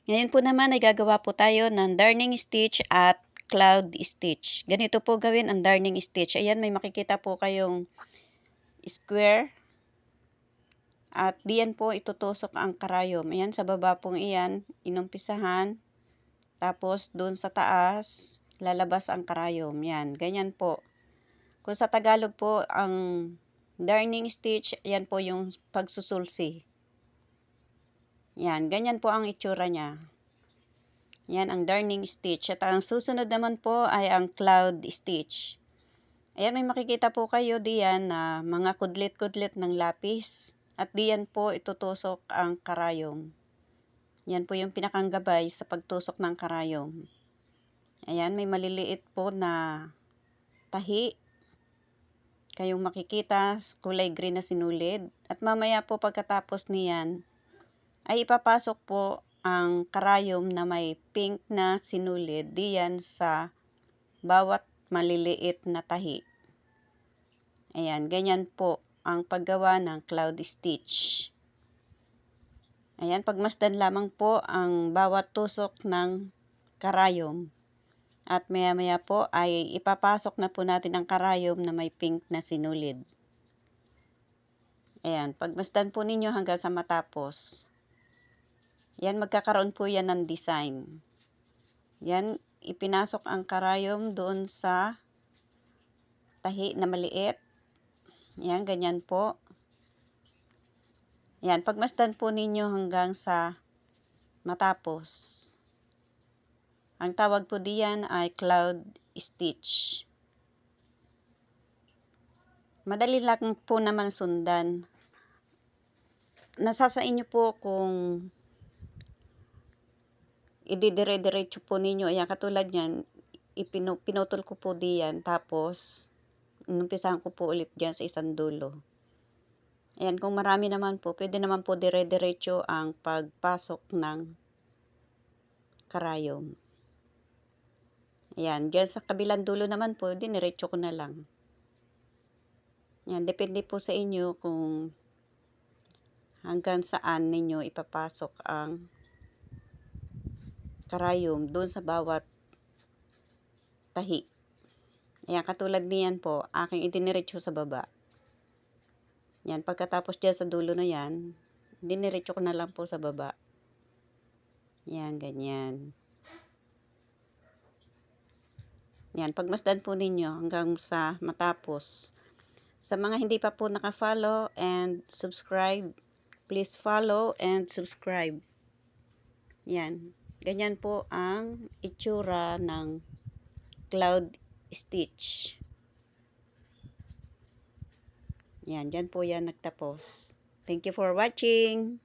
Ngayon po naman ay gagawa po tayo ng darning stitch at cloud stitch. Ganito po gawin ang darning stitch. Ayan, may makikita po kayong square. At diyan po itutusok ang karayom. Ayan, sa baba pong iyan, inumpisahan. Tapos, doon sa taas, lalabas ang karayom. Yan, ganyan po. Kung sa Tagalog po, ang darning stitch, yan po yung pagsusulsi. Yan, ganyan po ang itsura niya. Yan ang darning stitch. At ang susunod naman po ay ang cloud stitch. Ayan, may makikita po kayo diyan na mga kudlit-kudlit ng lapis. At diyan po itutusok ang karayom. Yan po yung pinakanggabay sa pagtusok ng karayom. Ayan, may maliliit po na tahi. Kayong makikita, kulay green na sinulid. At mamaya po pagkatapos niyan, ay ipapasok po ang karayom na may pink na sinulid diyan sa bawat maliliit na tahi. Ayan, ganyan po ang paggawa ng cloud stitch. Ayan, pagmasdan lamang po ang bawat tusok ng karayom. At maya-maya po ay ipapasok na po natin ang karayom na may pink na sinulid. Ayan, pagmasdan po ninyo hanggang sa matapos. Yan, magkakaroon po yan ng design. Yan, ipinasok ang karayom doon sa tahi na maliit. Yan, ganyan po. Yan, pagmasdan po ninyo hanggang sa matapos. Ang tawag po diyan ay cloud stitch. Madali lang po naman sundan. Nasa sa inyo po kung ididire-diretso po ninyo. Ayan, katulad yan, pinutol ko po diyan. Tapos, inumpisahan ko po ulit dyan sa isang dulo. Ayan, kung marami naman po, pwede naman po dire-diretso ang pagpasok ng karayom. Ayan, dyan sa kabilang dulo naman po, diniretso ko na lang. Ayan, depende po sa inyo kung hanggang saan ninyo ipapasok ang karayom doon sa bawat tahi. Ayan, katulad niyan po, aking idiniretso sa baba. Yan, pagkatapos dyan sa dulo na yan, diniretso ko na lang po sa baba. Yan, ganyan. Yan, pagmasdan po ninyo hanggang sa matapos. Sa mga hindi pa po naka-follow and subscribe, please follow and subscribe. Yan, ganyan po ang itsura ng cloud stitch. Yan, dyan po yan nagtapos. Thank you for watching.